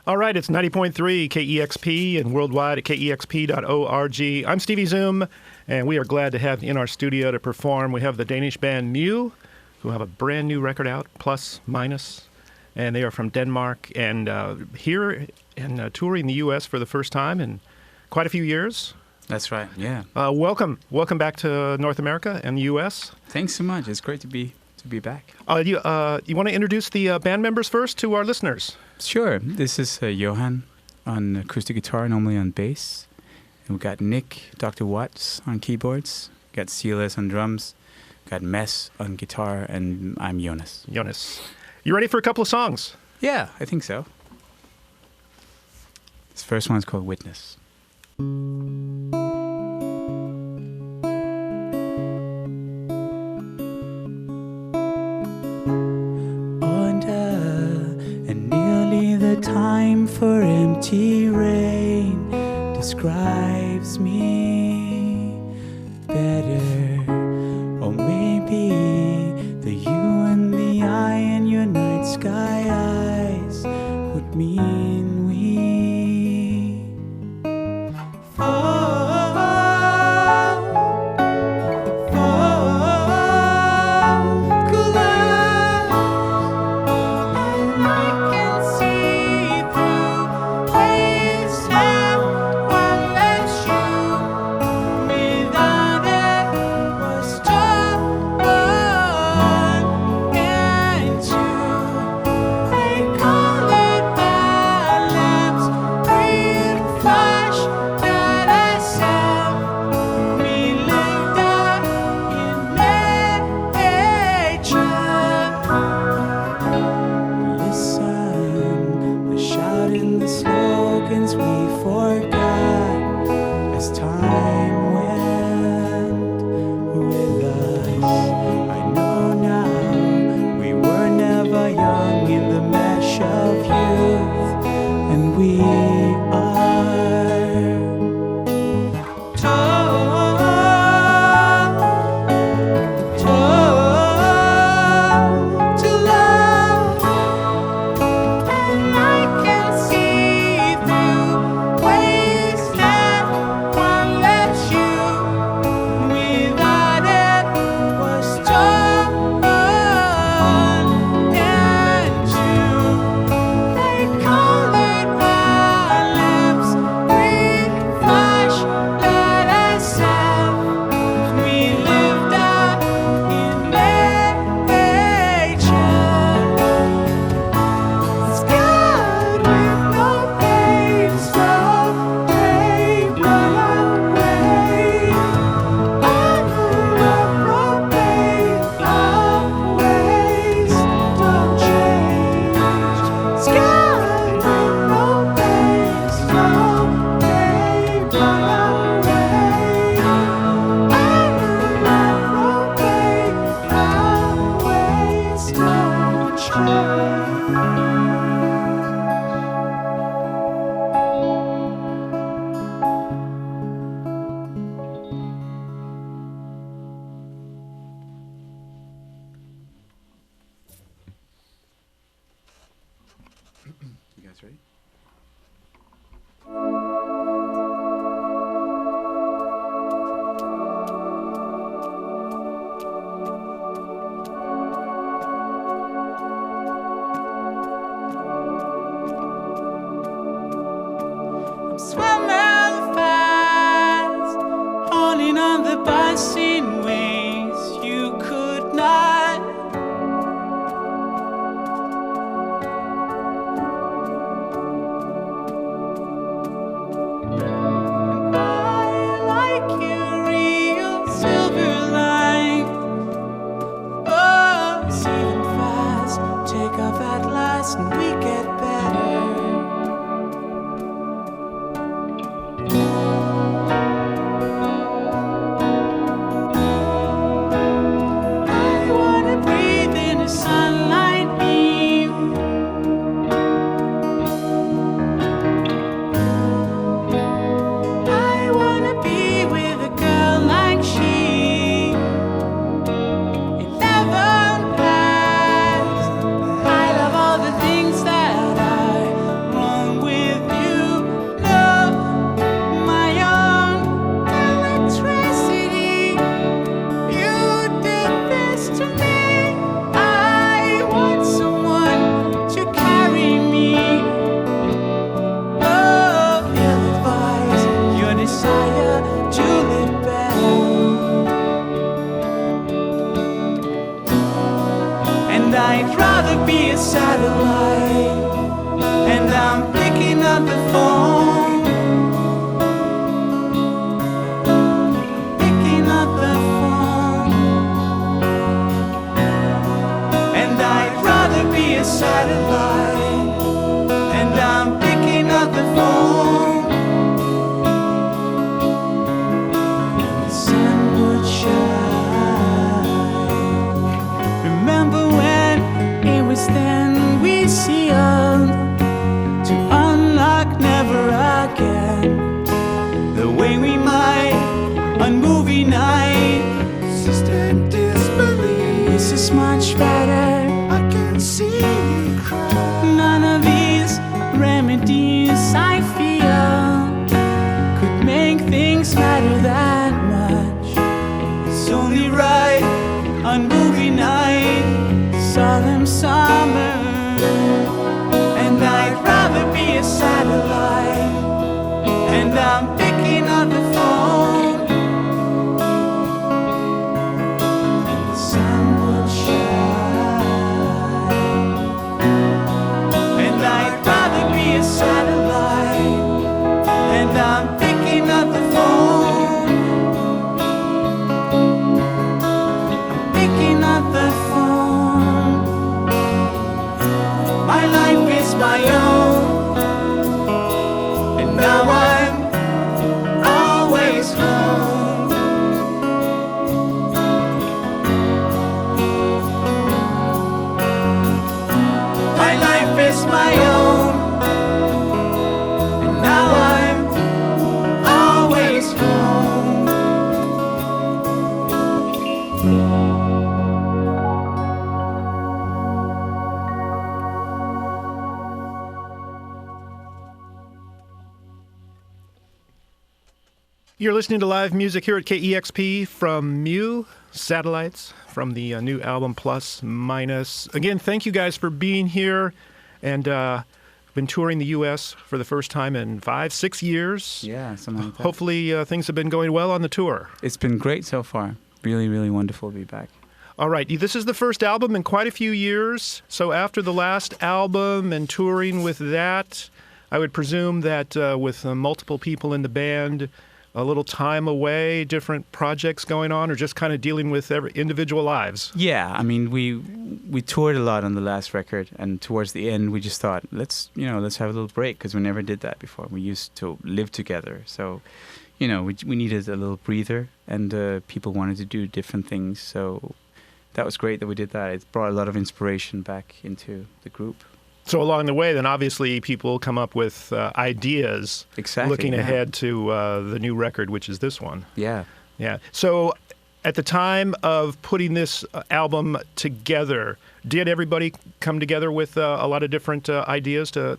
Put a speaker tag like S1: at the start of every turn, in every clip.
S1: All right, it's 90.3 KEXP and worldwide at kexp.org. I'm Stevie Zoom, and we are glad to have in our studio to perform. We have the Danish band Mew, who have a brand new record out, Plus Minus, and they are from Denmark and here and touring the U.S. for the first time in quite a few years.
S2: That's right, yeah.
S1: Welcome back to North America and the U.S.
S2: Thanks so much. It's great to be back.
S1: You want to introduce the band members first to our listeners?
S2: Sure. This is Johan on acoustic guitar, normally on bass. And we got Nick, Dr. Watts on keyboards. Got Silas on drums. Got Mess on guitar, and I'm Jonas.
S1: You ready for a couple of songs?
S2: Yeah, I think so. This first one is called Witness.
S3: The time for empty rain describes me better. Or maybe the you and the I in your night sky eyes would mean we fall.
S2: You guys ready?
S3: I'm swimming fast, holding on the bus in ways you could not. That much better.
S4: I can see you cry.
S3: None of these remedies I feel could make things matter that much. It's only right on movie night, solemn summer, and I'd rather be a satellite. And I'm picking up the phone, and the sun will shine. And I'd rather be a satellite. And I'm picking up the phone, I'm picking up the phone. My life is my own, and now I'm always home. My life is my own, and now I'm always home.
S1: You're listening to live music here at KEXP from Mew Satellites from the new album Plus Minus. Again, thank you guys for being here, and been touring the U.S. for the first time in 5-6 years.
S2: Yeah, something like that.
S1: Hopefully things have been going well on the tour.
S2: It's been great so far. Really, really wonderful to be back.
S1: All right, this is the first album in quite a few years. So after the last album and touring with that, I would presume that with multiple people in the band, a little time away, different projects going on, or just kind of dealing with individual lives?
S2: Yeah, I mean, we toured a lot on the last record, and towards the end, we just thought, let's have a little break, because we never did that before. We used to live together, so we needed a little breather, and people wanted to do different things, so that was great that we did that. It brought a lot of inspiration back into the group.
S1: So along the way, then obviously people come up with ideas,
S2: Exactly,
S1: looking
S2: yeah.
S1: ahead to the new record, which is this one.
S2: Yeah.
S1: Yeah. So at the time of putting this album together, did everybody come together with a lot of different ideas to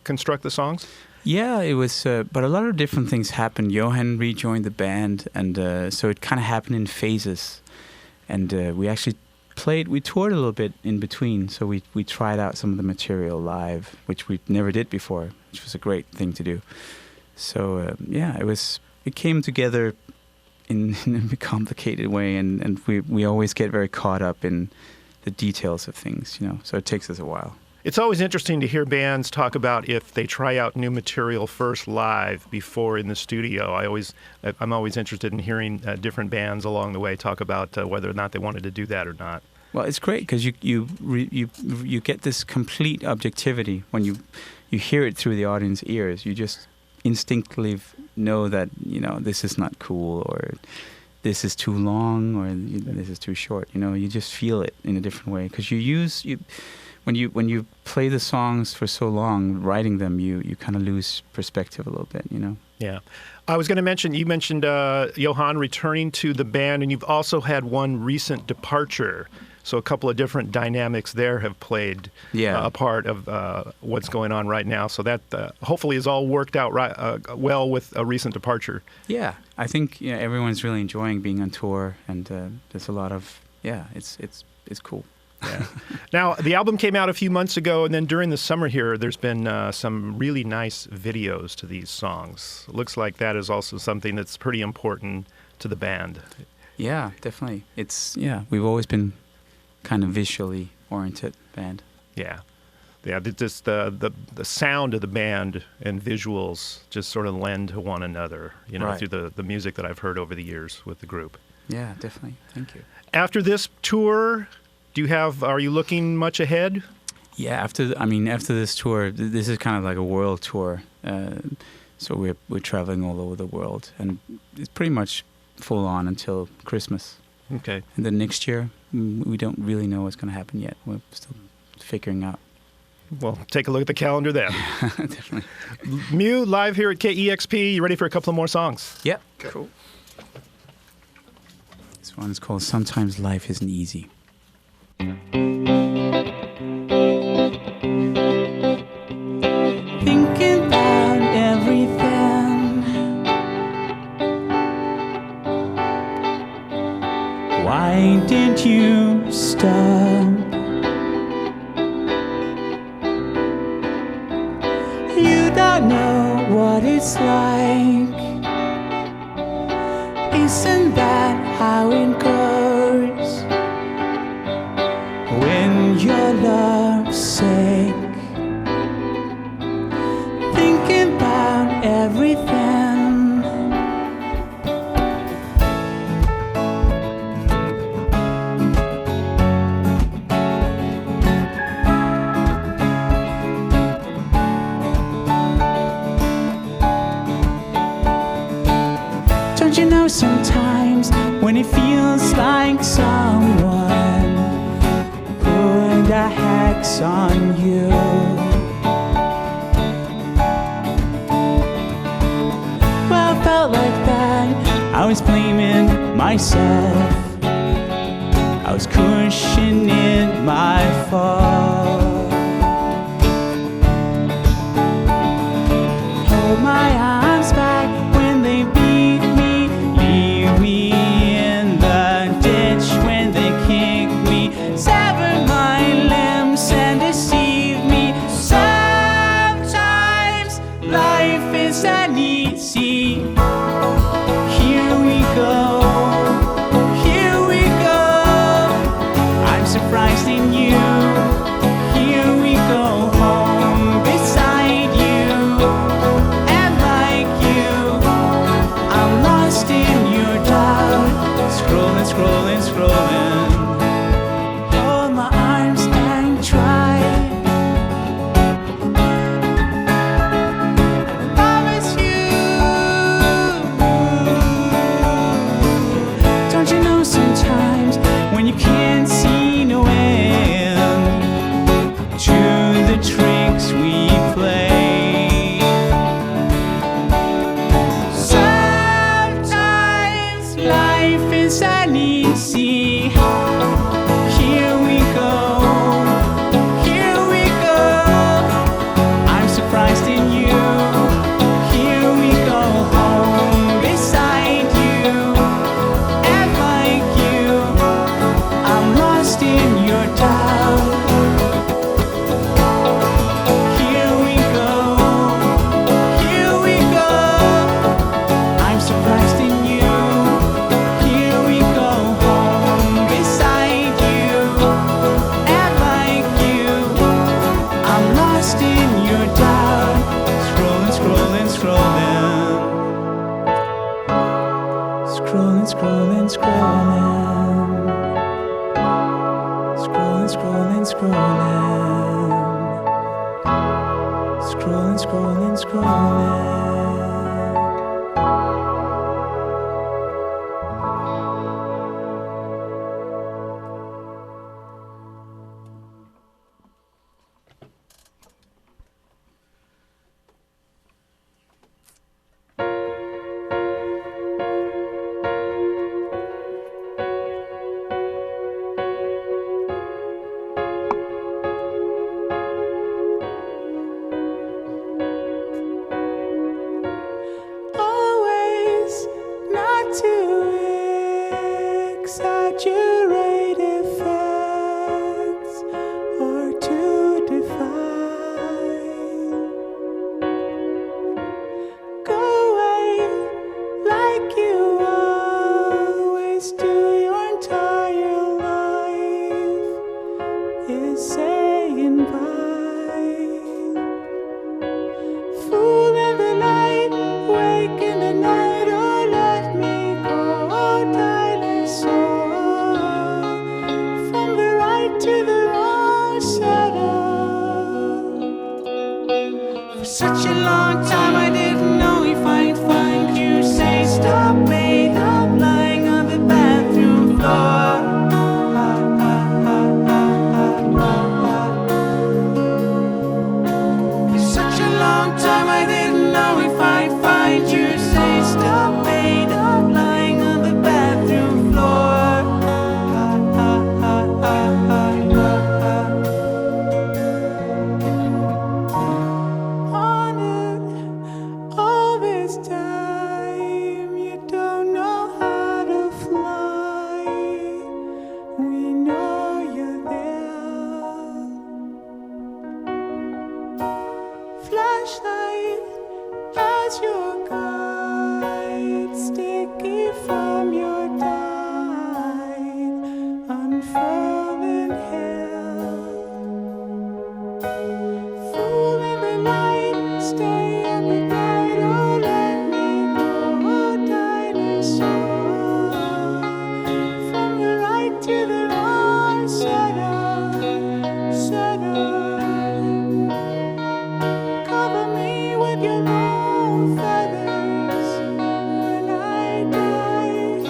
S1: construct the songs?
S2: Yeah, it was, but a lot of different things happened. Johan rejoined the band, and so it kind of happened in phases. And we actually we toured a little bit in between, so we tried out some of the material live, which we never did before, which was a great thing to do. So yeah, it came together in a complicated way, and we always get very caught up in the details of things, so it takes us a while.
S1: It's always interesting to hear bands talk about if they try out new material first live before in the studio. I'm always interested in hearing different bands along the way talk about whether or not they wanted to do that or not.
S2: Well, it's great because you get this complete objectivity when you hear it through the audience ears. You just instinctively know that this is not cool, or this is too long, or this is too short. You just feel it in a different way because when you play the songs for so long, writing them, you kind of lose perspective a little bit,
S1: Yeah. I was going to mention, you mentioned Johan returning to the band, and you've also had one recent departure. So a couple of different dynamics there have played a part of what's going on right now. So that hopefully is all worked out well with a recent departure.
S2: Yeah. I think everyone's really enjoying being on tour, and there's a lot of, it's cool.
S1: Yeah. Now, the album came out a few months ago, and then during the summer here, there's been some really nice videos to these songs. It looks like that is also something that's pretty important to the band.
S2: Yeah, definitely. We've always been kind of visually oriented band.
S1: Yeah. Yeah, just the sound of the band and visuals just sort of lend to one another,
S2: Right.
S1: through the music that I've heard over the years with the group.
S2: Yeah, definitely. Thank you.
S1: After this tour, are you looking much ahead?
S2: Yeah, after this tour, this is kind of like a world tour. So we're traveling all over the world, and it's pretty much full on until Christmas.
S1: Okay.
S2: And then next year, we don't really know what's going to happen yet. We're still figuring out.
S1: Well, take a look at the calendar then.
S2: Definitely.
S1: Mew, live here at KEXP. You ready for a couple of more songs?
S2: Yep. Cool. This one is called Sometimes Life Isn't Easy.
S3: Thinking about everything. Why did you stop? You don't know what it's like. Isn't that how it goes when you're lovesick? Thinking about everything. Don't you know sometimes when it feels like someone put a hex on you? Well, I felt like that. I was blaming myself. I was cushioning my fall. Hold my arms back when they beat me. Leave me in the ditch when they kick me. Sever my limbs and deceive me. Sometimes life isn't easy. Here we go. Here we go. I'm surprised in you. Here we go home beside you. And like you, I'm lost in your doubt. Scrolling, scrolling, scrolling. Hold my arms and try. Promise you. Don't you know sometimes when you can't see no end to the tricks we play? Sometimes life isn't easy. Here we go. Here we go. I'm surprised in you. Here we go home beside you. And like you, I'm lost in your doubt. Here we go. Here we go. I'm surprised in you. Here we go home beside you. And like you, I'm lost in your doubt. Scrolling, scrolling, scrolling. Scrolling, scrolling, scrolling. Scrolling, scrolling, scrolling. Scrolling, scrolling, scrolling. Always not to exaggerate effects or to define. Go away like you always do. Your entire life is saying bye. Fool in the night, wake in the night, or let me go, dinosaur. From the right to the wrong, settle. For such a long time I didn't know if I'd find you. Say stop, made up, lying on the bathroom floor. For such a long time I didn't know if I'd find you. Say stop, made up, lying on the bathroom floor. flashlight as your guide, sticky from your tide, unfurling hell. Fool in the night, stay up at night, oh let me go, dinosaur. From the right to the wrong, settle, settle. Cover me with your long feathers when I die.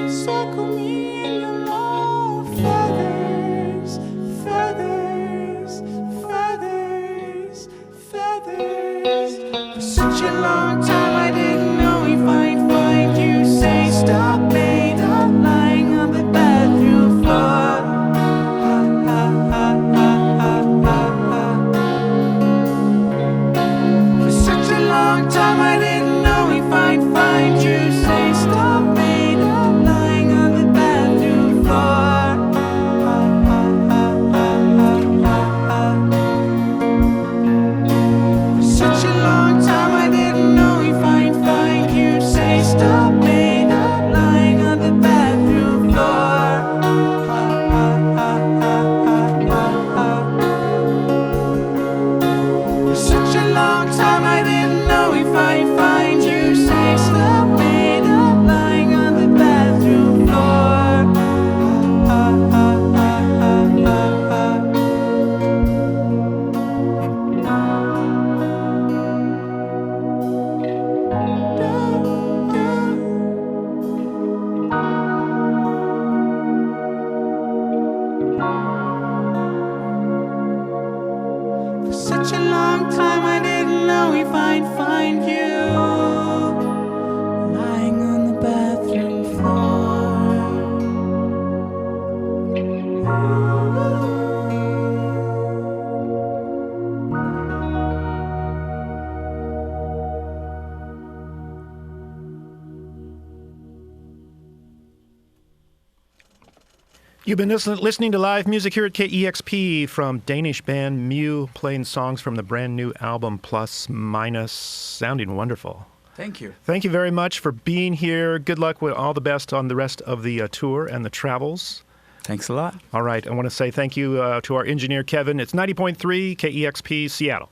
S3: Circle me in your long feathers, feathers, feathers, feathers. For such a long time I didn't know if I'd find you. Say stop made up lying on the bathroom floor. Ha, ha, ha, ha, ha, ha, ha. For such a long time I didn't know if I'd find you. Say stop made up lying on the bathroom floor. Ha, ha, ha, ha, ha, ha, ha. For such a long time I didn't know if I'd find you. Say stop made up lying on the bathroom floor. Ha, ha, ha, ha, ha, ha, ha. For such a long time I didn't know if I'd find you. Say stop made up lying on the bathroom floor. Ha, ha, ha, ha, ha, ha. For such a long time I didn't know if I'd find you lying on the bathroom floor.
S1: You've been listening to live music here at KEXP from Danish band Mew, playing songs from the brand new album Plus Minus, sounding wonderful.
S2: Thank you.
S1: Thank you very much for being here. Good luck with all the best on the rest of the tour and the travels.
S2: Thanks a lot.
S1: All right, I want to say thank you to our engineer, Kevin. It's 90.3 KEXP Seattle.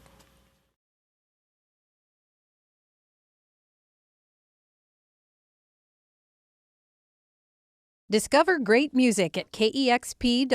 S5: Discover great music at kexp.org.